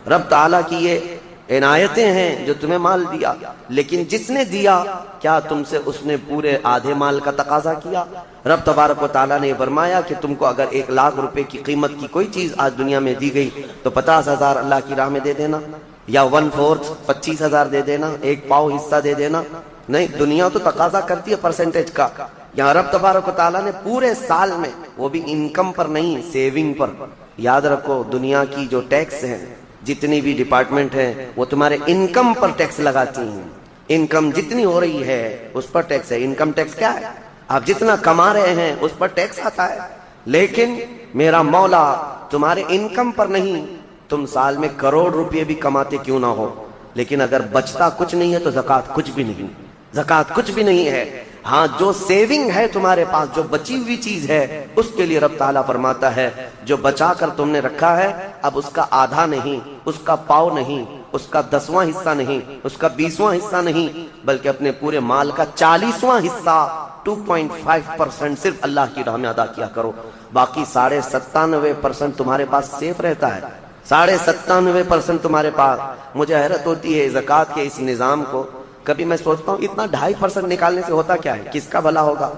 رب تعالیٰ کی یہ عنایتیں ہیں جو تمہیں مال دیا، لیکن جس نے دیا کیا تم سے اس نے پورے آدھے مال کا تقاضا کیا؟ رب تبارک و تعالیٰ نے فرمایا کہ تم کو اگر 1,00,000 روپے کی قیمت کی کوئی چیز آج دنیا میں دی گئی تو 50,000 اللہ کی راہ میں دے دینا، یا 1/4 25,000 دے دینا، 1 پاؤ حصہ دے دینا۔ نہیں، دنیا تو تقاضا کرتی ہے پرسنٹیج کا، یہاں رب تبارک و تعالیٰ نے پورے سال میں، وہ بھی انکم پر نہیں، سیونگ پر۔ یاد رکھو دنیا کی جو ٹیکس ہیں، جتنی بھی ڈپارٹمنٹ ہیں، وہ تمہارے انکم پر ٹیکس لگاتی ہیں۔ انکم جتنی ہو رہی ہے اس پر ٹیکس ہے۔ انکم ٹیکس کیا ہے؟ آپ جتنا کما رہے ہیں اس پر ٹیکس آتا ہے، لیکن میرا مولا تمہارے انکم پر نہیں۔ تم سال میں کروڑ روپے بھی کماتے کیوں نہ ہو، لیکن اگر بچتا کچھ نہیں ہے تو زکوٰۃ کچھ بھی نہیں، زکوٰۃ کچھ بھی نہیں ہے۔ ہاں، جو سیونگ ہے تمہارے پاس، جو بچی ہوئی چیز ہے، اس کے لیے رب تعالیٰ فرماتا ہے جو بچا کر تم نے رکھا ہے، اب اس کا آدھا نہیں، اس کا پاؤ نہیں، اس کا 10واں حصہ نہیں، اس کا 20واں حصہ نہیں، بلکہ اپنے پورے مال کا 40واں حصہ 2.5% صرف اللہ کی راہ میں ادا کیا کرو۔ باقی 97.5% تمہارے پاس سیف رہتا ہے، 97.5% تمہارے پاس۔ مجھے حیرت ہوتی ہے زکوٰۃ کے اس نظام کو، کبھی میں سوچتا ہوں اتنا 2.5% نکالنے سے ہوتا کیا ہے، کس کا بھلا ہوگا؟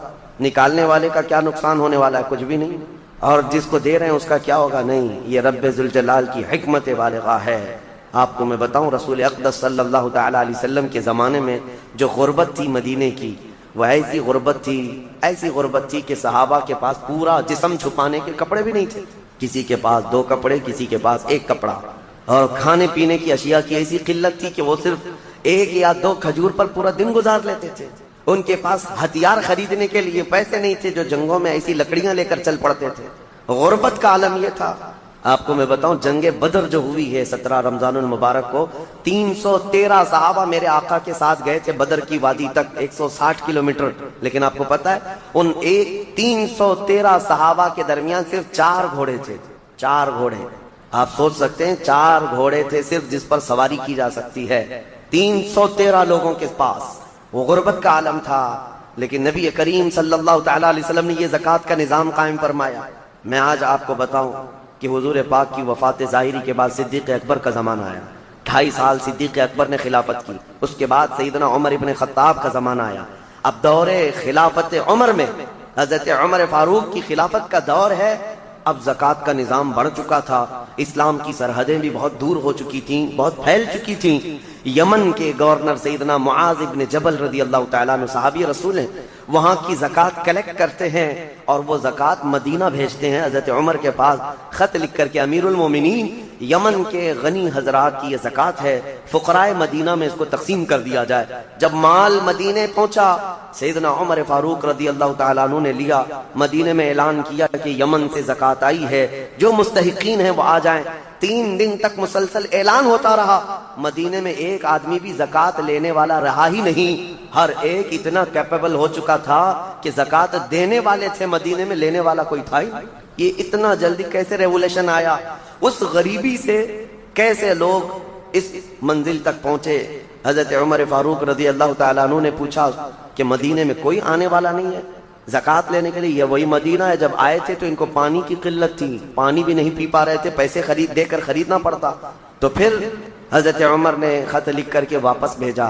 نکالنے والے کا کیا نقصان ہونے والا ہے؟ کچھ بھی نہیں۔ اور جس کو دے رہے ہیں اس کا کیا ہوگا؟ نہیں۔ یہ رب ذوالجلال کی حکمت بالغہ ہے۔ آپ کو میں بتاؤں، رسول اقدس صلی اللہ تعالی علیہ وسلم کے زمانے میں جو غربت تھی مدینے کی، وہ ایسی غربت تھی کہ صحابہ کے پاس پورا جسم چھپانے کے کپڑے بھی نہیں تھے۔ کسی کے پاس 2 کپڑے، کسی کے پاس 1 کپڑا، اور کھانے پینے کی اشیاء کی ایسی قلت تھی کہ وہ صرف 1 یا 2 کھجور پر پورا دن گزار لیتے تھے۔ ان کے پاس ہتھیار خریدنے کے لیے پیسے نہیں تھے، جو جنگوں میں ایسی لکڑیاں لے کر چل پڑتے تھے۔ غربت کا عالم یہ تھا۔ آپ کو میں بتاؤں، جنگ بدر جو ہوئی ہے 17 رمضان المبارک کو، 313 صحابہ میرے آقا کے ساتھ گئے تھے بدر کی وادی تک، 160 کلومیٹر۔ لیکن آپ کو پتا ہے ان 313 صحابہ کے درمیان صرف 4 گھوڑے تھے، 4 گھوڑے۔ آپ سوچ سکتے ہیں 4 گھوڑے تھے صرف جس پر سواری کی جا سکتی ہے 313 لوگوں کے پاس۔ وہ غربت کا عالم تھا، لیکن نبی کریم صلی اللہ تعالی علیہ وسلم نے یہ زکوٰۃ کا نظام قائم فرمایا۔ میں آج آپ کو بتاؤں کہ حضور پاک کی وفات ظاہری کے بعد صدیق اکبر کا زمانہ آیا، 2.5 سال صدیق اکبر نے خلافت کی۔ اس کے بعد سیدنا عمر ابن خطاب کا زمانہ آیا۔ اب دور خلافت عمر میں حضرت عمر فاروق کی خلافت کا دور ہے۔ اب زکوٰۃ کا نظام بڑھ چکا تھا، اسلام کی سرحدیں بھی بہت دور ہو چکی تھیں، بہت پھیل چکی تھیں۔ یمن کے گورنر سیدنا معاذ ابن جبل رضی اللہ تعالیٰ عنہ، صحابی رسول ہیں، وہاں کی زکوٰۃ کلیکٹ کرتے ہیں اور وہ زکوٰۃ مدینہ بھیجتے ہیں حضرت عمر کے پاس، خط لکھ کر کے، امیر المومنین، یمن کے غنی حضرات کی یہ زکوٰۃ ہے، فقرائے مدینہ میں اس کو تقسیم کر دیا جائے۔ جب مال مدینے پہنچا، سیدنا عمر فاروق رضی اللہ تعالیٰ عنہ نے لیا، مدینے میں اعلان کیا کہ یمن سے زکوٰۃ آئی ہے، جو مستحقین ہیں وہ آ جائیں۔ 3 دن تک مسلسل اعلان ہوتا رہا، مدینے میں ایک آدمی بھی زکوٰۃ لینے والا رہا ہی نہیں۔ ہر ایک اتنا کیپیبل ہو چکا تھا کہ زکوٰۃ دینے والے تھے، مدینے میں لینے والا کوئی تھا ہی نہیں۔ یہ اتنا جلدی کیسے ریولیوشن آیا؟ اس غریبی سے کیسے لوگ اس منزل تک پہنچے؟ حضرت عمر فاروق رضی اللہ تعالیٰ عنہ نے پوچھا کہ مدینے میں کوئی آنے والا نہیں ہے زکوٰۃ لینے کے لیے؟ یہ وہی مدینہ ہے، جب آئے تھے تو ان کو پانی کی قلت تھی، پانی بھی نہیں پی پا رہے تھے، پیسے دے کر خریدنا پڑتا۔ تو پھر حضرت عمر نے خط لکھ کر کے واپس بھیجا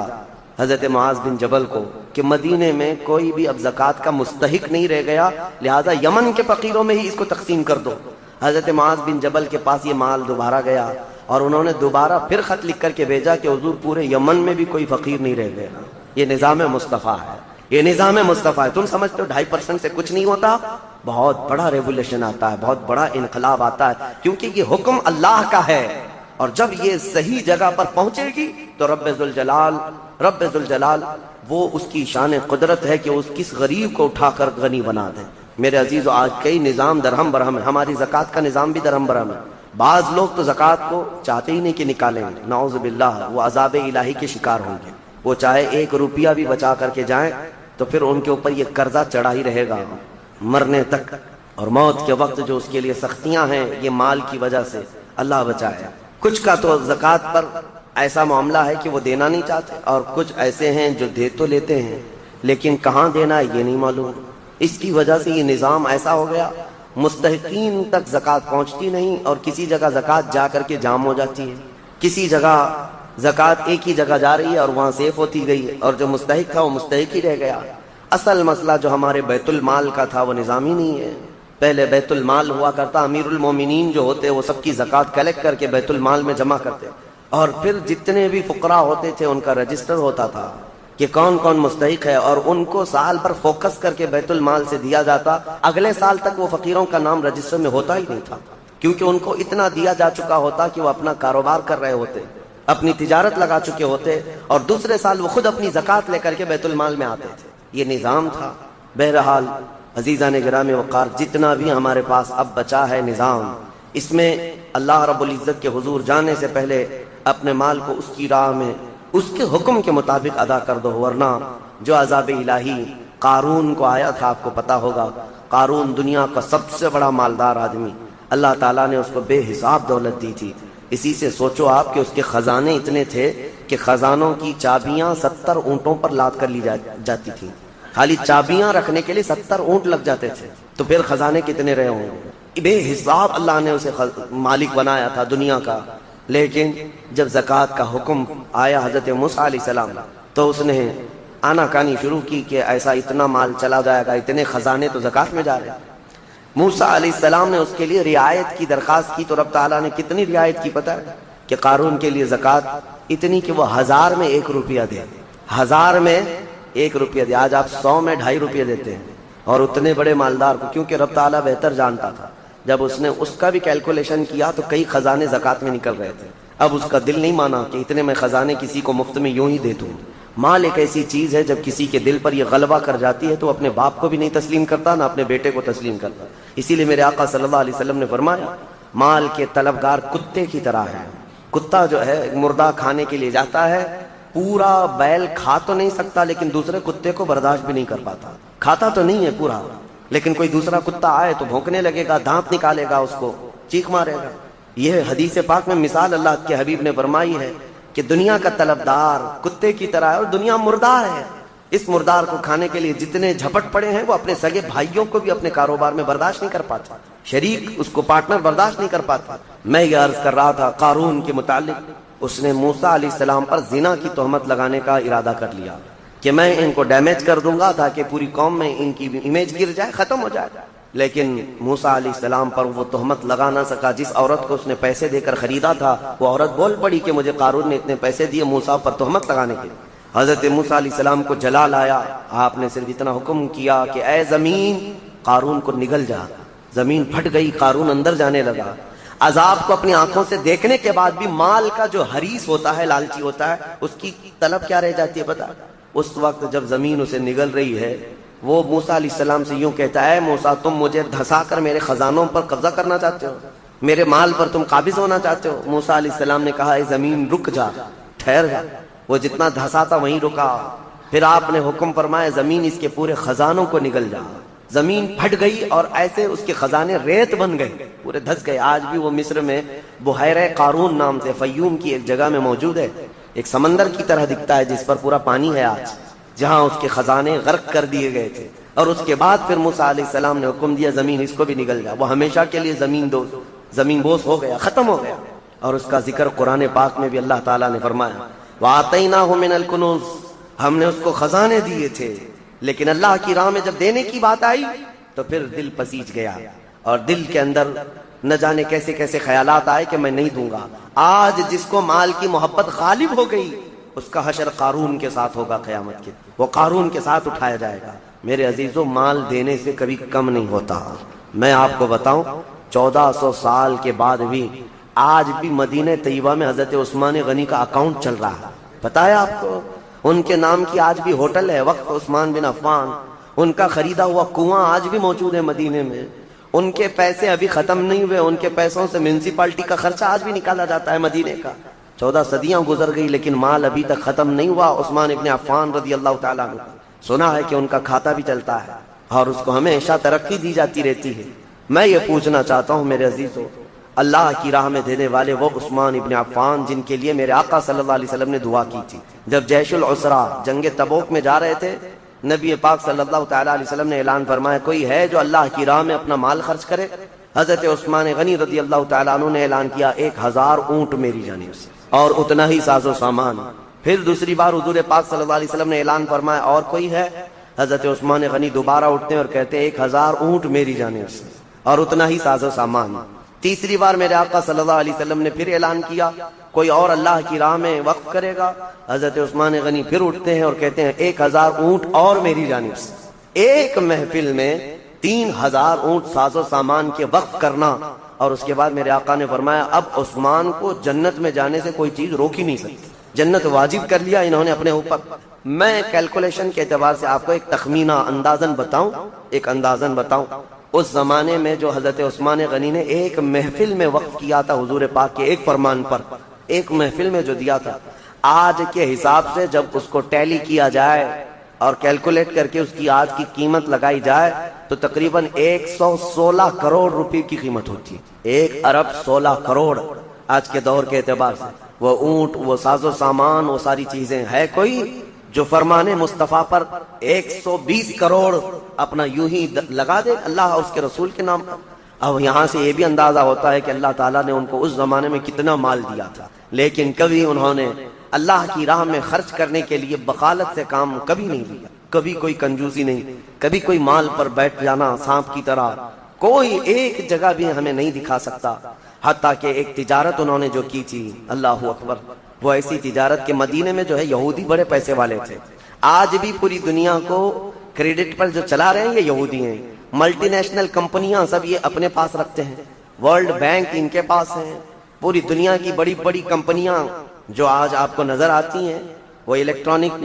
حضرت معاذ بن جبل کو کہ مدینے میں کوئی بھی اب زکوٰۃ کا مستحق نہیں رہ گیا، لہذا یمن کے فقیروں میں ہی اس کو تقسیم کر دو۔ حضرت معاذ بن جبل کے پاس یہ مال دوبارہ گیا اور انہوں نے دوبارہ پھر خط لکھ کر کے بھیجا کہ حضور پورے یمن میں بھی کوئی فقیر نہیں رہ گیا۔ یہ نظام مصطفیٰ ہے، یہ نظام مصطفیٰ ہے۔ تم سمجھتے ہو 2.5% سے کچھ نہیں ہوتا؟ بہت بڑا ریولیوشن آتا ہے، بہت بڑا انقلاب آتا ہے، کیونکہ یہ حکم اللہ کا ہے، اور جب یہ صحیح جگہ پر پہنچے گی تو رب ذوالجلال وہ اس کی شان قدرت ہے کہ اس کس غریب کو اٹھا کر غنی بنا دے۔ میرے عزیزو، آج کئی نظام درہم برہم ہے، ہماری زکوٰۃ کا نظام بھی درہم برہم ہے۔ بعض لوگ تو زکوٰۃ کو چاہتے ہی نہیں کہ نکالیں، نعوذ باللہ، وہ عذاب الہی کے شکار ہوں گے۔ وہ چاہے 1 روپیہ بھی بچا کر کے جائیں تو پھر ان کے اوپر یہ قرضہ چڑھا ہی رہے گا مرنے تک، اور موت کے وقت جو اس کے لیے سختیاں ہیں یہ مال کی وجہ سے، اللہ بچائے۔ کچھ کا تو زکوٰۃ پر ایسا معاملہ ہے کہ وہ دینا نہیں چاہتے، اور کچھ ایسے ہیں جو دے تو لیتے ہیں لیکن کہاں دینا ہے یہ نہیں معلوم۔ اس کی وجہ سے یہ نظام ایسا ہو گیا، مستحقین تک زکوٰۃ پہنچتی نہیں، اور کسی جگہ زکوٰۃ جا کر کے جام ہو جاتی ہے۔ کسی جگہ زکوٰۃ ایک ہی جگہ جا رہی ہے اور وہاں سیف ہوتی گئی اور جو مستحق تھا وہ مستحق ہی رہ گیا۔ اصل مسئلہ جو ہمارے بیت المال کا تھا وہ نظامی نہیں ہے۔ پہلے بیت المال ہوا کرتا، امیر المومنین جو ہوتے وہ سب کی زکوٰۃ کلیکٹ کر کے بیت المال میں جمع کرتے، اور پھر جتنے بھی فقراء ہوتے تھے ان کا رجسٹر ہوتا تھا کہ کون کون مستحق ہے، اور ان کو سال پر فوکس کر کے بیت المال سے دیا جاتا۔ اگلے سال تک وہ فقیروں کا نام رجسٹر میں ہوتا ہی نہیں تھا، کیونکہ ان کو اتنا دیا جا چکا ہوتا کہ وہ اپنا کاروبار کر رہے ہوتے، اپنی تجارت لگا چکے ہوتے، اور دوسرے سال وہ خود اپنی زکوٰۃ لے کر کے بیت المال میں آتے تھے۔ یہ نظام تھا۔ بہرحال عزیزان گرامی وقار، جتنا بھی ہمارے پاس اب بچا ہے نظام، اس میں اللہ رب العزت کے حضور جانے سے پہلے اپنے مال کو اس کی راہ میں اس کے حکم کے مطابق ادا کر دو، ورنہ جو عذاب الہی قارون کو آیا تھا، آپ کو پتا ہوگا، قارون دنیا کا سب سے بڑا مالدار آدمی، اللہ تعالیٰ نے اس کو بے حساب دولت دی تھی۔ اسی سے سوچو آپ کہ اس کے خزانے اتنے تھے کہ خزانوں کی چابیاں 70 اونٹوں پر لاد کر لی جاتی تھیں، خالی چابیاں رکھنے کے لیے 70 اونٹ لگ جاتے تھے، تو پھر خزانے کتنے رہے ہوں گے؟ بے حساب اللہ نے اسے مالک بنایا تھا دنیا کا۔ لیکن جب زکوٰۃ کا حکم آیا حضرت موسیٰ علیہ السلام، تو اس نے آنا کانی شروع کی کہ ایسا اتنا مال چلا جائے گا، اتنے خزانے تو زکوٰۃ میں جا رہے ہیں۔ موسیٰ علیہ السلام نے اس کے لیے رعایت کی درخواست کی، تو رب تعالیٰ نے کتنی رعایت کی پتہ ہے؟ کہ قارون کے لیے زکوٰۃ اتنی کہ وہ 1000 میں 1 روپیہ دے، 1000 میں 1 روپیہ دے۔ آج آپ 100 میں 2.5 روپیہ دیتے ہیں، اور اتنے بڑے مالدار کو، کیونکہ رب تعالیٰ بہتر جانتا تھا۔ جب اس نے اس کا بھی کیلکولیشن کیا تو کئی خزانے زکوٰۃ میں نکل رہے تھے۔ اب اس کا دل نہیں مانا کہ اتنے میں خزانے کسی کو مفت میں یوں ہی دے دوں۔ مال ایک ایسی چیز ہے، جب کسی کے دل پر یہ غلبہ کر جاتی ہے تو اپنے باپ کو بھی نہیں تسلیم کرتا، نہ اپنے بیٹے کو تسلیم کرتا۔ اسی لیے میرے آقا صلی اللہ علیہ وسلم نے فرمایا، مال کے طلبگار کتے کی طرح ہے۔ کتا جو ہے مردہ کھانے کے لیے جاتا ہے، پورا بیل کھا تو نہیں سکتا لیکن دوسرے کتے کو برداشت بھی نہیں کر پاتا، کھاتا تو نہیں ہے پورا، لیکن کوئی دوسرا کتا آئے تو بھونکنے لگے گا، دانت نکالے گا، اس کو چیخ مارے گا۔ یہ حدیث پاک میں مثال اللہ کے حبیب نے فرمائی ہے کہ دنیا کا طلبدار کتے کی طرح ہے، اور دنیا مردار ہے۔ اس مردار کو کھانے کے لیے جتنے جھپٹ پڑے ہیں وہ اپنے سگے بھائیوں کو بھی اپنے کاروبار میں برداشت نہیں کر پاتا، شریک اس کو پارٹنر برداشت نہیں کر پاتا۔ میں یہ عرض کر رہا تھا قارون کے متعلق، اس نے موسیٰ علیہ السلام پر زنا کی تہمت لگانے کا ارادہ کر لیا کہ میں ان کو ڈیمیج کر دوں گا تاکہ پوری قوم میں ان کی امیج گر جائے، ختم ہو جائے۔ لیکن موسیٰ علیہ السلام پر وہ تہمت لگا نہ سکا۔ جس عورت کو اس نے پیسے دے کر خریدا تھا وہ عورت بول پڑی کہ مجھے قارون نے اتنے پیسے دیے موسیٰ پر تہمت لگانے کے۔ حضرت موسیٰ علیہ السلام کو جلال آیا، آپ نے صرف اتنا حکم کیا کہ اے زمین قارون کو نگل جا۔ زمین پھٹ گئی، قارون اندر جانے لگا۔ عذاب کو اپنی آنکھوں سے دیکھنے کے بعد بھی مال کا جو حریص ہوتا ہے، لالچی ہوتا ہے، اس کی طلب کیا رہ جاتی ہے پتہ؟ اس وقت جب زمین اسے نگل رہی ہے، وہ موسیٰ علیہ السلام سے یوں کہتا ہے، موسیٰ تم مجھے دھسا کر میرے خزانوں پر قبضہ کرنا چاہتے ہو، میرے مال پر تم قابض ہونا چاہتے ہو؟ موسیٰ علیہ السلام نے کہا، اے زمین رک جا، ٹھہر جا۔ وہ جتنا دھسا تھا وہیں رکا۔ پھر آپ نے حکم فرمایا، زمین اس کے پورے خزانوں کو نگل جا۔ زمین پھٹ گئی اور ایسے اس کے خزانے ریت بن گئے، پورے دھس گئے۔ آج بھی وہ مصر میں بحیرہ قارون نام سے فیوم کی ایک جگہ میں موجود ہے، ایک سمندر کی طرح دکھتا ہے جس پر پورا پانی ہے آج، جہاں اس کے خزانے غرق کر دیے گئے تھے۔ اور اس کے بعد پھر موسیٰ علیہ السلام نے حکم دیا، زمین اس کو بھی نگل جا۔ وہ ہمیشہ کے لیے زمین بوس ہو گیا، ختم ہو گیا۔ اور اس کا ذکر قرآن پاک میں بھی اللہ تعالیٰ نے فرمایا، وَآتَيْنَاهُ مِنَ الْكُنُوزِ، ہم نے اس کو خزانے دیے تھے، لیکن اللہ کی راہ میں جب دینے کی بات آئی تو پھر دل پسیج گیا، اور دل کے اندر نہ جانے کیسے کیسے خیالات آئے کہ میں نہیں دوں گا۔ آج جس کو مال کی محبت غالب ہو گئی، اس کا حشر قارون کے ساتھ ہوگا قیامت کے، وہ قارون کے ساتھ اٹھایا جائے گا۔ میرے عزیزوں، مال دینے سے کبھی کم نہیں ہوتا۔ میں آپ کو بتاؤں، 1400 سال کے بعد بھی آج بھی مدینہ طیبہ میں حضرت عثمان غنی کا اکاؤنٹ چل رہا ہے، پتہ ہے آپ کو؟ ان کے نام کی آج بھی ہوٹل ہے، وقف عثمان بن عفان۔ ان کا خریدا ہوا کنواں آج بھی موجود ہے مدینے میں۔ ان کے پیسے ابھی ختم نہیں ہوئے، ان کے پیسوں سے میونسپلٹی کا خرچہ آج بھی نکالا جاتا ہے مدینے کا۔ 14 صدیاں گزر گئی لیکن مال ابھی تک ختم نہیں ہوا۔ عثمان ابن عفان رضی اللہ تعالیٰ عنہ، سنا ہے کہ ان کا کھاتا بھی چلتا ہے اور اس کو ہمیشہ ترقی دی جاتی رہتی ہے۔ میں یہ پوچھنا چاہتا ہوں میرے عزیزوں، اللہ کی راہ میں دینے والے وہ عثمان ابن عفان جن کے لیے میرے آقا صلی اللہ علیہ وسلم نے دعا کی تھی، جب جیش العسرہ جنگ تبوک میں جا رہے تھے، نبی پاک صلی اللہ تعالیٰ علیہ وسلم نے اعلان فرمایا، کوئی ہے جو اللہ کی راہ میں اپنا مال خرچ کرے؟ حضرت عثمان غنی رضی اللہ تعالیٰ عنہ نے اعلان کیا 1000 اونٹ میری جانب سے اور اتنا ہی ساز و سامان. پھر دوسری بار حضور پاک صلی اللہ علیہ وسلم نے اعلان فرمایا اور کوئی ہے؟ حضرت عثمان غنی دوبارہ اٹھتے ہیں اور کہتے ہیں 1000 اونٹ میری جانب سے اور اتنا ہی ساز و سامان. تیسری بار میرے آقا صلی اللہ علیہ وسلم نے پھر اعلان کیا کوئی اور اللہ کی راہ میں وقف کرے گا؟ حضرت عثمان غنی پھر اٹھتے ہیں اور کہتے ہیں 1000 اونٹ اور میری جانب سے. ایک محفل میں 3000 اونٹ ساز و سامان کے وقف کرنا. اور اس کے بعد میرے آقا نے فرمایا اب عثمان کو جنت میں جانے سے کوئی چیز روک ہی نہیں سکتی. جنت واجب کر لیا انہوں نے اپنے اوپر. میں کیلکولیشن کے اعتبار سے آپ کو ایک تخمینہ اندازن بتاؤں. اس زمانے میں جو حضرت عثمان غنی نے ایک محفل میں وقف کیا تھا حضور پاک کے ایک فرمان پر، ایک محفل میں جو دیا تھا، آج کے حساب سے جب اس کو ٹیلی کیا جائے اور کیلکولیٹ کر کے اس کی آج کی قیمت لگائی جائے تو تقریباً 116 کروڑ روپے کی قیمت ہوتی ہے. 1 ارب 16 کروڑ آج کے دور کے اعتبار سے. وہ اونٹ، وہ ساز و سامان، وہ ساری چیزیں. ہے کوئی جو فرمان مصطفیٰ پر 120 کروڑ اپنا یوں ہی لگا دے اللہ اس کے رسول کے نام پر؟ اب یہاں سے یہ بھی اندازہ ہوتا ہے کہ اللہ تعالیٰ نے ان کو اس زمانے میں کتنا مال دیا تھا، لیکن کبھی انہوں نے اللہ کی راہ میں خرچ کرنے کے لیے بخالت سے کام کبھی نہیں لیا. کبھی کوئی کنجوسی نہیں، کبھی کوئی مال پر بیٹھ جانا سانپ کی طرح کوئی ایک جگہ بھی ہمیں نہیں دکھا سکتا. حتیٰ کہ ایک تجارت انہوں نے جو کی تھی، اللہ اکبر، وہ ایسی تجارت کہ مدینے میں جو ہے یہودی بڑے پیسے والے تھے. آج بھی پوری دنیا کو کریڈٹ پر جو چلا رہے ہیں یہ یہودی ہیں. ملٹی نیشنل کمپنیاں سب یہ اپنے پاس رکھتے ہیں. ورلڈ بینک ان کے پاس ہے. پوری دنیا کی بڑی بڑی کمپنیاں جو آج آپ کو نظر آتی ہیں، وہ الیکٹرانک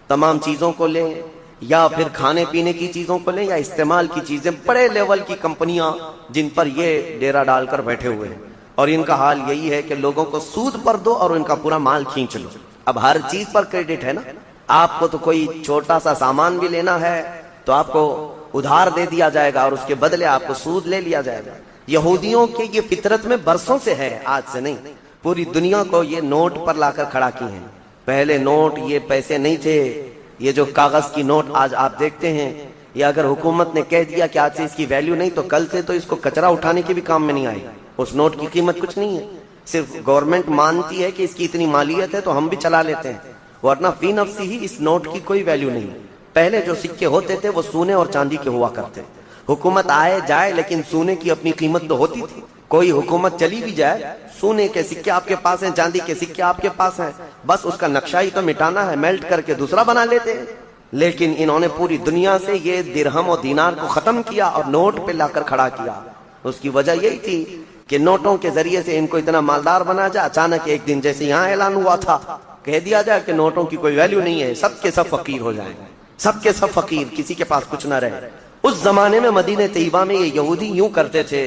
تمام چیزوں کو لیں یا پھر کھانے پینے کی چیزوں کو لیں یا استعمال کی چیزیں، بڑے لیول کی کمپنیاں جن پر یہ ڈیرا ڈال کر بیٹھے ہوئے ہیں. اور ان کا حال یہی ہے کہ لوگوں کو سود پر دو اور ان کا پورا مال کھینچ لو. اب ہر چیز پر کریڈٹ ہے نا. آپ کو تو کوئی چھوٹا سا سامان بھی لینا ہے تو آپ کو ادھار دے دیا جائے گا اور اس کے بدلے آپ کو سود لے لیا جائے گا. یہودیوں کی یہ فطرت میں برسوں سے ہے، آج سے نہیں. پوری دنیا کو یہ نوٹ پر لا کر کھڑا کی ہیں. پہلے نوٹ یہ پیسے نہیں تھے. یہ جو کاغذ کی نوٹ آج آپ دیکھتے ہیں، یہ اگر حکومت نے کہہ دیا کہ آج سے اس کی ویلیو نہیں تو کل سے تو اس کو کچرا اٹھانے کے بھی کام میں نہیں آئے. اس نوٹ کی قیمت کچھ نہیں ہے. صرف گورنمنٹ مانتی ہے کہ اس کی اتنی مالیت ہے تو ہم بھی چلا لیتے ہیں، ورنہ فی نفسی ہی اس نوٹ کی کوئی ویلیو نہیں. پہلے جو سکے ہوتے تھے وہ سونے اور چاندی کے ہوا کرتے. حکومت آئے جائے لیکن سونے کی اپنی قیمت تو ہوتی تھی. کوئی حکومت چلی بھی جائے، سونے کے سکے آپ کے پاس ہیں، چاندی کے سکے آپ کے پاس ہیں، بس اس کا نقشہ ہی تو مٹانا ہے، میلٹ کر کے دوسرا بنا لیتے ہیں. لیکن انہوں نے پوری دنیا سے یہ درہم اور دینار کو ختم کیا اور نوٹ پہ لا کر کھڑا کیا. اس کی وجہ یہی تھی کہ نوٹوں کے ذریعے سے ان کو اتنا مالدار بنا جائے. اچانک ایک دن جیسے یہاں اعلان ہوا تھا، کہہ دیا جائے کہ نوٹوں کی کوئی ویلیو نہیں ہے، سب کے سب فقیر ہو جائیں، سب کے سب فقیر، کسی کے پاس کچھ نہ رہے. اس زمانے میں مدینہ طیبہ میں یہ یہودی یوں کرتے تھے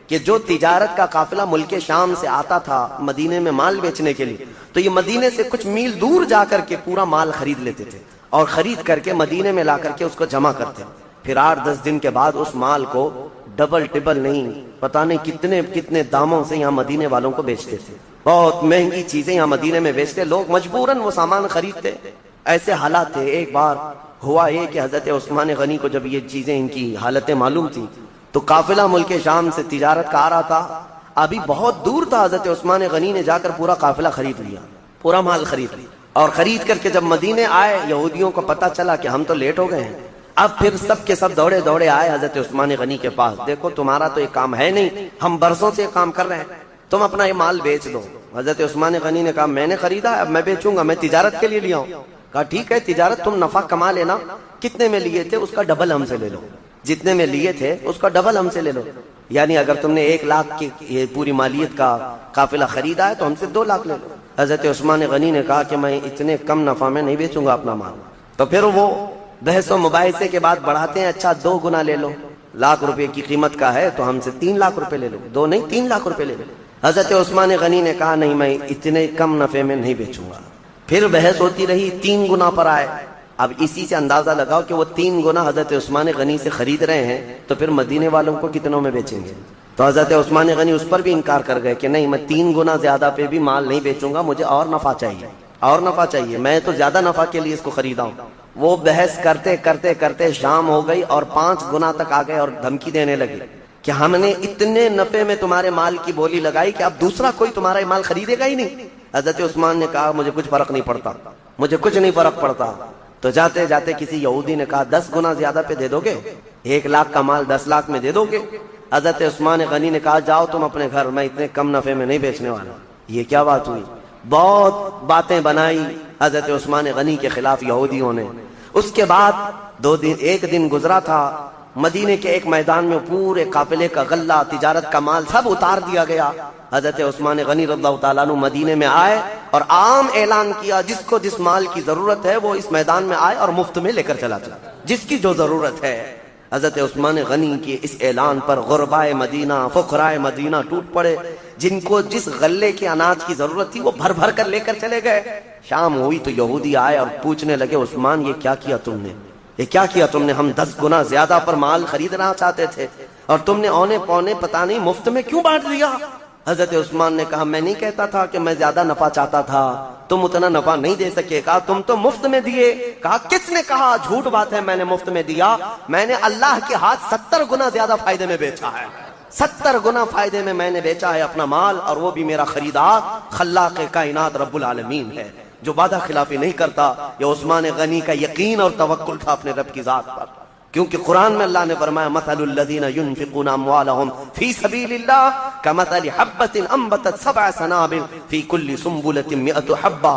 کہ جو تجارت کا قافلہ ملک شام سے آتا تھا مدینے میں مال بیچنے کے لیے، تو یہ مدینے سے کچھ میل دور جا کر کے پورا مال خرید لیتے تھے اور خرید کر کے مدینے میں لا کر کے اس کو جمع کرتے. پھر 8-10 دن کے بعد اس مال کو ڈبل ٹبل نہیں، پتہ نہیں کتنے کتنے داموں سے یہاں مدینے والوں کو بیچتے تھے. بہت مہنگی چیزیں یہاں مدینے میں بیچتے، لوگ مجبوراً وہ سامان خریدتے. ایسے حالات تھے. ایک بار ہوا یہ کہ حضرت عثمان غنی کو جب یہ چیزیں ان کی حالتیں معلوم تھی تو قافلہ ملک شام سے تجارت کا آ رہا تھا. ابھی بہت دور تھا. حضرت عثمان غنی نے جا کر پورا قافلہ خرید لیا، پورا مال خرید لیا. اور خرید کر کے جب مدینے آئے، یہودیوں کو پتا چلا کہ ہم تو لیٹ ہو گئے ہیں. اب پھر سب کے سب دوڑے دوڑے آئے حضرت عثمان غنی کے پاس. دیکھو تمہارا تو یہ کام ہے نہیں، ہم برسوں سے یہ کام کر رہے ہیں، تم اپنا یہ مال بیچ دو. حضرت عثمان غنی نے کہا میں نے خریدا، اب میں بیچوں گا، میں تجارت کے لیے لیا ہوں. کہا ٹھیک ہے تجارت، تم نفع کما لینا. کتنے میں لیے تھے اس کا ڈبل ہم سے لے لو، جتنے میں لیے تھے اس کا ڈبل ہم سے لے لو. یعنی اگر تم نے 1 لاکھ کی یہ پوری مالیت کا قافلہ خریدا ہے تو ہم سے 2 لاکھ لے لو. حضرت عثمان غنی نے کہا کہ میں اتنے کم نفع میں نہیں بیچوں گا اپنا مال. تو پھر وہ بحث و مباحثے کے بعد بڑھاتے ہیں، اچھا 2 گنا لے لو، 1 لاکھ روپے کی قیمت کا ہے تو ہم سے 3 لاکھ روپے لے لو. 2 نہیں 3 لاکھ روپے لے لو. حضرت عثمان غنی نے کہا نہیں میں اتنے کم نفع میں نہیں بیچوں گا. پھر بحث ہوتی رہی، 3 گنا پر آئے. اب اسی سے اندازہ لگاؤ کہ وہ 3 گنا حضرت عثمان غنی سے خرید رہے ہیں تو پھر مدینے والوں کو کتنوں میں بیچیں گے. تو حضرت عثمان غنی اس پر بھی انکار کر گئے کہ نہیں میں 3 گنا زیادہ پہ بھی مال نہیں بیچوں گا، مجھے اور نفع چاہیے، اور نفع چاہیے، میں تو زیادہ نفع کے لیے اس کو خریدا ہوں. وہ بحث کرتے کرتے کرتے شام ہو گئی اور 5 گنا تک آ گئے اور دھمکی دینے لگے کہ ہم نے اتنے نفع میں تمہارے مال کی بولی لگائی کہ اب دوسرا کوئی تمہارا مال خریدے گا ہی نہیں. حضرت عثمان نے کہا مجھے کچھ فرق نہیں پڑتا, مجھے کچھ نہیں فرق پڑتا. تو جاتے جاتے کسی یہودی نے کہا 10 گنا زیادہ پہ دے دو گے, 1 لاکھ کا مال 10 لاکھ میں دے دو گے؟ حضرت عثمان غنی نے کہا جاؤ تم اپنے گھر, میں اتنے کم نفع میں نہیں بیچنے والا. یہ کیا بات ہوئی؟ بہت باتیں بنائی حضرت عثمان غنی کے خلاف یہودیوں نے. اس کے بعد 1 دن گزرا تھا, مدینے کے ایک میدان میں پورے قافلے کا غلہ, تجارت کا مال سب اتار دیا گیا. حضرت عثمان غنی رضی اللہ تعالیٰ عنہ مدینے میں آئے اور عام اعلان کیا جس کو جس مال کی ضرورت ہے وہ اس میدان میں آئے اور مفت میں لے کر چلا جائے, جس کی جو ضرورت ہے. حضرت عثمان غنی کے اس اعلان پر غربائے مدینہ, فقرائے مدینہ ٹوٹ پڑے. جن کو جس غلے کے اناج کی ضرورت تھی وہ بھر بھر کر لے کر چلے گئے. شام ہوئی تو یہودی آئے اور پوچھنے لگے عثمان یہ کیا کیا تم نے, یہ کیا کیا تم نے؟ ہم 10 گنا زیادہ پر مال خریدنا چاہتے تھے اور تم نے اونے پونے پتہ نہیں مفت میں کیوں بانٹ دیا. حضرت عثمان نے کہا میں نہیں کہتا تھا کہ میں زیادہ نفع چاہتا تھا, تم اتنا نفع نہیں دے سکے, کہا تم تو مفت میں دیے. کہا کس نے کہا؟ جھوٹ بات ہے, میں نے مفت میں دیا, میں نے اللہ کے ہاتھ 70 گنا زیادہ فائدے میں بیچا ہے, 70 گنا فائدے میں نے بیچا ہے اپنا مال, اور وہ بھی میرا خریدار خلاق کائنات رب العالمین ہے جو وعدہ خلافی نہیں کرتا. یہ عثمان غنی کا یقین اور توکل تھا اپنے رب کی ذات پر, کیونکہ قرآن میں اللہ نے فرمایا مثل الذین ينفقون اموالهم فی سبیل اللہ کمثل حبۃ انبتت 7 سنابل فی کل سنبلۃ 100 حبہ.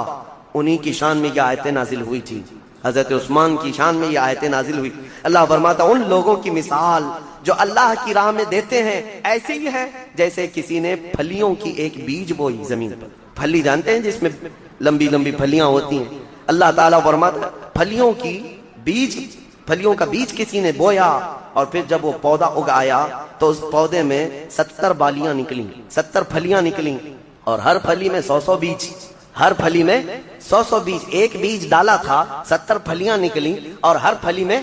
انہی کی شان میں یہ آیتیں نازل ہوئی تھی, حضرت عثمان کی شان میں یہ آیتیں نازل ہوئی. اللہ فرماتا ان لوگوں کی مثال جو اللہ کی راہ میں دیتے ہیں ایسے ہی ہے جیسے کسی نے پھلیوں کی ایک بیج بوئی زمین پر. پھلی جانتے ہیں جس میں لمبی لمبی پھلیاں ہوتی ہیں. اللہ تعالیٰ فرماتا پھلیوں کا بیج کسی نے بویا اور پھر جب وہ پودا اگایا تو اس پودے میں 70 بالیاں نکلیں, 70 پھلیاں نکلیں, اور ہر پھلی میں 100 بیج, ہر پھلی میں 100 بیج. ایک بیج ڈالا تھا 70 پھلیاں نکلیں اور ہر پھلی میں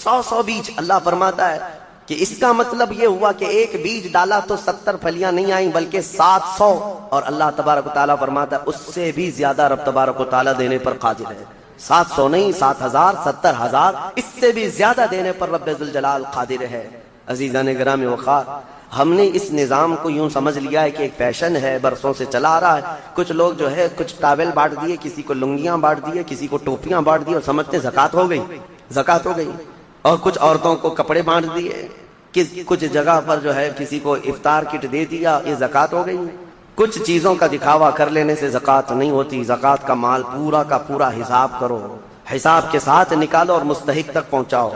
100 بیج. اللہ فرماتا ہے کہ اس کا مطلب یہ ہوا کہ ایک بیج ڈالا تو 70 پھلیاں نہیں آئیں بلکہ 700, اور اللہ تبارک و تعالیٰ فرماتا ہے اس سے بھی زیادہ رب تبارک و تعالیٰ دینے پر قادر ہے. 700 نہیں, 7000, 70,000, اس سے بھی زیادہ دینے پر رب ذوالجلال قادر ہے. عزیزان گرامی وقار, ہم نے اس نظام کو یوں سمجھ لیا ہے کہ ایک فیشن ہے, برسوں سے چلا آ رہا ہے. کچھ لوگ جو ہے کچھ ٹاول بانٹ دیے, کسی کو لنگیاں بانٹ دیے, کسی کو ٹوپیاں بانٹ دی اور سمجھتے زکات ہو گئی, زکات ہو گئی. اور کچھ عورتوں کو کپڑے بانٹ دیے, کچھ جگہ پر جو ہے کسی کو افطار کٹ دے دیا, یہ زکات ہو گئی. کچھ چیزوں کا دکھاوا کر لینے سے زکات نہیں ہوتی. زکات کا مال پورا کا پورا حساب کرو, حساب کے ساتھ نکالو اور مستحق تک پہنچاؤ.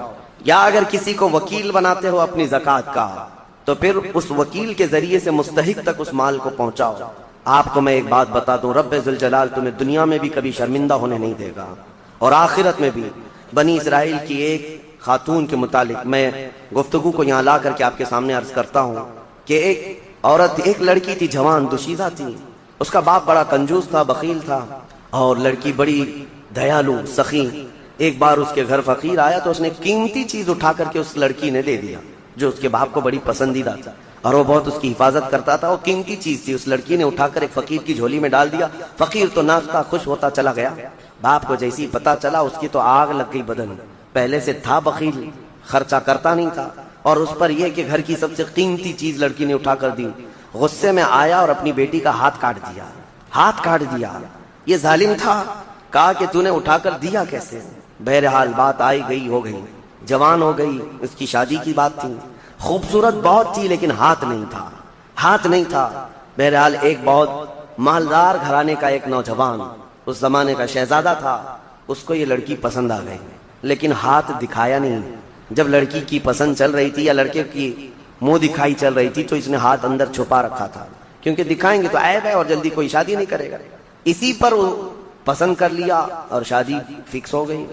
یا اگر کسی کو وکیل بناتے ہو اپنی زکات کا تو پھر اس وکیل کے ذریعے سے مستحق تک اس مال کو پہنچاؤ. آپ کو میں ایک بات بتا دوں, رب ذوالجلال تمہیں دنیا میں بھی کبھی شرمندہ ہونے نہیں دے گا اور آخرت میں بھی. بنی اسرائیل کی ایک خاتون کے متعلق میں گفتگو کو یہاں لا کر کے آپ کے سامنے عرض کرتا ہوں کہ ایک عورت, ایک لڑکی تھی, جوان دوشیزہ تھی. اس کا باپ بڑا کنجوس تھا, بخیل تھا, اور لڑکی بڑی دیالو سخی. ایک بار اس کے گھر فقیر آیا تو اس نے قیمتی چیز اٹھا کر کے اس لڑکی نے دے دیا جو اس کے باپ کو بڑی پسندیدہ تھا اور وہ بہت اس کی حفاظت کرتا تھا. وہ قیمتی چیز تھی, اس لڑکی نے اٹھا کر ایک فقیر کی جھولی میں ڈال دیا. فقیر تو ناچتا خوش ہوتا چلا گیا. باپ کو جیسی پتا چلا اس کی تو آگ لگ گئی بدن. پہلے سے تھا بخیل, خرچہ کرتا نہیں تھا, اور اس پر یہ کہ گھر کی سب سے قیمتی چیز لڑکی نے اٹھا کر دی. غصے میں آیا اور اپنی بیٹی کا ہاتھ کاٹ دیا, ہاتھ کاٹ دیا. یہ ظالم تھا. کہا کہ تو نے اٹھا کر دیا کیسے؟ بہرحال بات آئی گئی ہو گئی, جوان ہو گئی, اس کی شادی کی بات تھی, خوبصورت بہت تھی لیکن ہاتھ نہیں تھا, ہاتھ نہیں تھا. بہرحال ایک بہت مالدار گھرانے کا ایک نوجوان, اس زمانے کا شہزادہ تھا, اس کو یہ لڑکی پسند آ گئی لیکن ہاتھ دکھایا نہیں. جب لڑکی کی پسند چل رہی تھی یا لڑکے کی منہ دکھائی چل رہی تھی تو اس نے ہاتھ اندر چھپا رکھا تھا, کیونکہ دکھائیں گے تو عیب ہے اور جلدی کوئی شادی نہیں کرے گا. اسی پر وہ پسند کر لیا اور شادی فکس ہو گئی.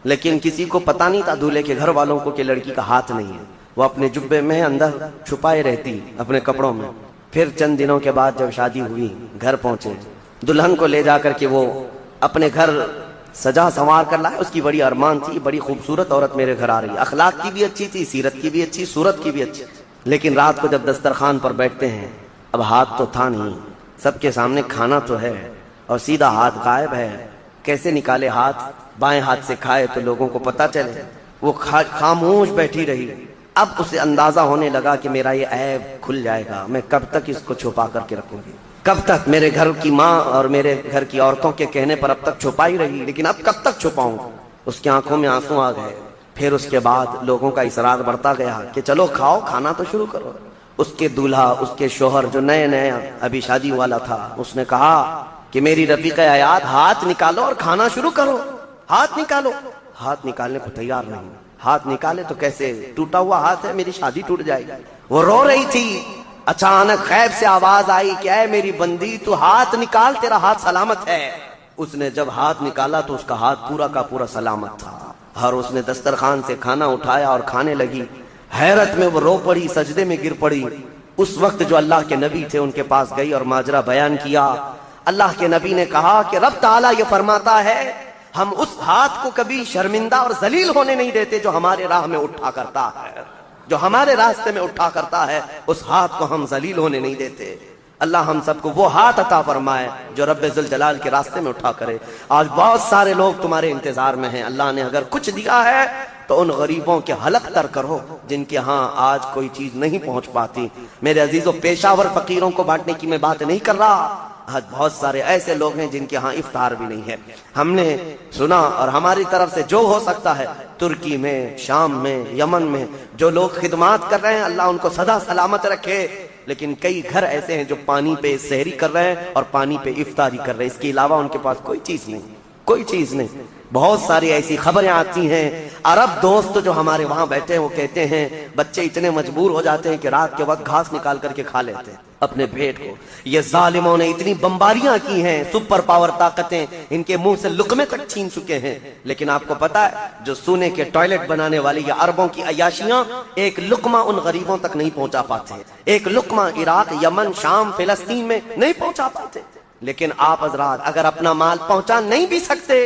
لیکن کسی کو پتا نہیں تھا دولہے کے گھر والوں کو کہ لڑکی کا ہاتھ نہیں ہے. وہ اپنے جبے میں اندر چھپائے رہتی اپنے کپڑوں میں. پھر چند دنوں کے بعد جب شادی ہوئی, گھر پہنچے, دلہن کو لے جا کر کے وہ اپنے گھر سجا سنوار کر لائے. اس کی بڑی ارمان تھی, بڑی خوبصورت عورت میرے گھر آ رہی ہے, اخلاق کی بھی اچھی تھی, سیرت کی بھی اچھی, صورت کی بھی اچھی. لیکن رات کو جب دسترخوان پر بیٹھتے ہیں, اب ہاتھ تو تھا نہیں, سب کے سامنے کھانا تو ہے اور سیدھا ہاتھ غائب ہے. کیسے نکالے ہاتھ؟ بائیں ہاتھ سے کھائے تو لوگوں کو پتا چلے. وہ خاموش بیٹھی رہی. اب اسے اندازہ ہونے لگا کہ میرا یہ عیب کھل جائے گا، میں کب تک اس کو چھپا کر کے رکھوں گی، کب تک میرے گھر کی ماں اور میرے گھر کی عورتوں کے کہنے پر اب تک چھپائی رہی، لیکن اب کب تک چھپاؤں؟ اس کی آنکھوں میں آنسو آ گئے۔ پھر اس کے بعد لوگوں کا اصرار بڑھتا گیا کہ چلو کھاؤ، کھانا تو شروع کرو۔ اس کے دولہا، اس کے شوہر جو نئے نئے ابھی شادی والا تھا، اس نے کہا کہ میری رفیق حیات ہاتھ نکالو اور کھانا شروع کرو، ہاتھ نکالو۔ ہاتھ نکالنے کو تیار نہیں، ہاتھ نکالے تو کیسے، ٹوٹا ہوا ہاتھ ہے، میری شادی ٹوٹ جائے گی۔ وہ رو رہی تھی، اچانک غیب سے آواز آئی کہ اے میری بندی تو ہاتھ نکال، تیرا ہاتھ سلامت ہے۔ اس نے جب ہاتھ نکالا تو اس کا ہاتھ پورا کا پورا سلامت تھا، اور اس نے دسترخوان سے کھانا اٹھایا اور کھانے لگی۔ حیرت میں وہ رو پڑی، سجدے میں گر پڑی۔ اس وقت جو اللہ کے نبی تھے ان کے پاس گئی اور ماجرا بیان کیا۔ اللہ کے نبی نے کہا کہ رب تعالیٰ یہ فرماتا ہے ہم اس ہاتھ کو کبھی شرمندہ اور ذلیل ہونے نہیں دیتے جو ہمارے راہ میں اٹھا کرتا ہے، جو ہمارے راستے میں اٹھا کرتا ہے، اس ہاتھ کو ہم ذلیل ہونے نہیں دیتے۔ اللہ ہم سب کو وہ ہاتھ عطا فرمائے جو رب ذوالجلال کے راستے میں اٹھا کرے۔ آج بہت سارے لوگ تمہارے انتظار میں ہیں، اللہ نے اگر کچھ دیا ہے تو ان غریبوں کے حلق تر کرو جن کے ہاں آج کوئی چیز نہیں پہنچ پاتی۔ میرے عزیزوں، پیشہ ور فقیروں کو بانٹنے کی میں بات نہیں کر رہا، آج بہت سارے ایسے لوگ ہیں جن کے ہاں افطار بھی نہیں ہے۔ ہم نے سنا اور ہماری طرف سے جو ہو سکتا ہے، ترکی میں، شام میں، یمن میں جو لوگ خدمات کر رہے ہیں، اللہ ان کو سدا سلامت رکھے۔ لیکن کئی گھر ایسے ہیں جو پانی پہ سحری کر رہے ہیں اور پانی پہ افطاری کر رہے ہیں، اس کے علاوہ ان کے پاس کوئی چیز نہیں، کوئی چیز نہیں۔ بہت ساری ایسی خبریں آتی ہیں، عرب دوست جو ہمارے وہاں بیٹھے ہیں وہ کہتے ہیں بچے اتنے مجبور ہو جاتے ہیں کہ رات کے وقت گھاس نکال کر کے کھا لیتے ہیں اپنے پیٹ کو۔ یہ ظالموں نے اتنی بمباریاں کی ہیں، سپر پاور طاقتیں ان کے منہ سے لقمے تک چھین چکے ہیں، لیکن آپ کو پتا ہے جو سونے کے ٹوائلٹ بنانے والی یہ عربوں کی عیاشیاں ایک لقمہ ان غریبوں تک نہیں پہنچا پاتے، ایک لقمہ عراق، یمن، شام، فلسطین میں نہیں پہنچا پاتے۔ لیکن آپ حضرات اگر اپنا مال پہنچا نہیں بھی سکتے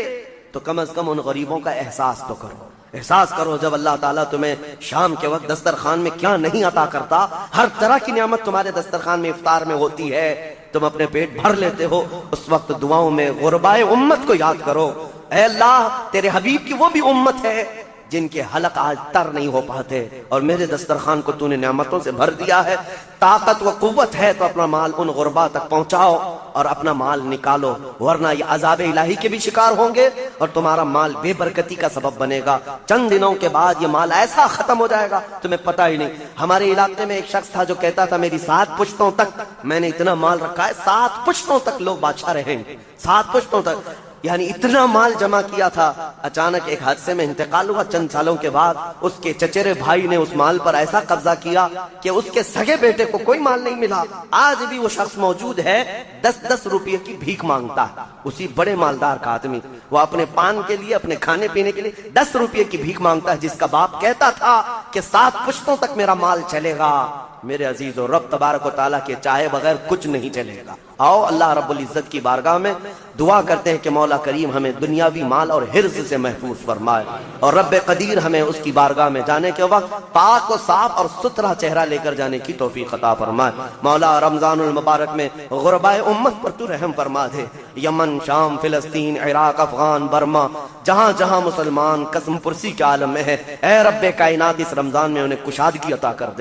تو کم از کم ان غریبوں کا احساس تو کرو، احساس کرو۔ جب اللہ تعالیٰ تمہیں شام کے وقت دسترخوان میں کیا نہیں عطا کرتا، ہر طرح کی نعمت تمہارے دسترخوان میں افطار میں ہوتی ہے، تم اپنے پیٹ بھر لیتے ہو، اس وقت دعاؤں میں غربائے امت کو یاد کرو۔ اے اللہ، تیرے حبیب کی وہ بھی امت ہے جن کے حلق آج تر نہیں ہو پاتے، اور میرے دسترخوان کو تو نے نعمتوں سے بھر دیا ہے، طاقت و قوت ہے تو اپنا مال ان غربا تک پہنچاؤ اور اپنا مال نکالو، ورنہ یہ عذاب الہی کے بھی شکار ہوں گے اور تمہارا مال بے برکتی کا سبب بنے گا۔ چند دنوں کے بعد یہ مال ایسا ختم ہو جائے گا تمہیں پتہ ہی نہیں۔ ہمارے علاقے میں ایک شخص تھا جو کہتا تھا میری 7 پشتوں تک میں نے اتنا مال رکھا ہے، 7 پشتوں تک لوگ بادشاہ رہیں گے، 7 پشتوں تک، یعنی اتنا مال جمع کیا تھا۔ اچانک ایک حادثے میں انتقال ہوا، چند سالوں کے بعد اس کے چچیرے بھائی نے اس مال پر ایسا قبضہ کیا کہ اس کے سگے بیٹے کو کوئی مال نہیں ملا۔ آج بھی وہ شخص موجود ہے، 10-10 روپے کی بھیک مانگتا ہے، اسی بڑے مالدار کا آدمی، وہ اپنے پان کے لیے، اپنے کھانے پینے کے لیے 10 روپے کی بھیک مانگتا ہے، جس کا باپ کہتا تھا کہ 7 پشتوں تک میرا مال چلے گا۔ میرے عزیزو، رب تبارک و تعالیٰ کے چاہے بغیر کچھ نہیں چلے گا۔ آؤ اللہ رب العزت کی بارگاہ میں دعا کرتے ہیں کہ مولا کریم ہمیں دنیاوی مال اور حرز سے محفوظ فرمائے، اور رب قدیر ہمیں اس کی بارگاہ میں جانے کے وقت پاک و صاف اور ستھرا چہرہ لے کر جانے کی توفیق عطا فرمائے۔ مولا رمضان المبارک میں غربائے امت پر تو رحم فرما دے، یمن، شام، فلسطین، عراق، افغان، برما، جہاں جہاں مسلمان قسم پرسی کے عالم میں ہے، اے رب کائنات اس رمضان میں انہیں کشادگی عطا کر دے۔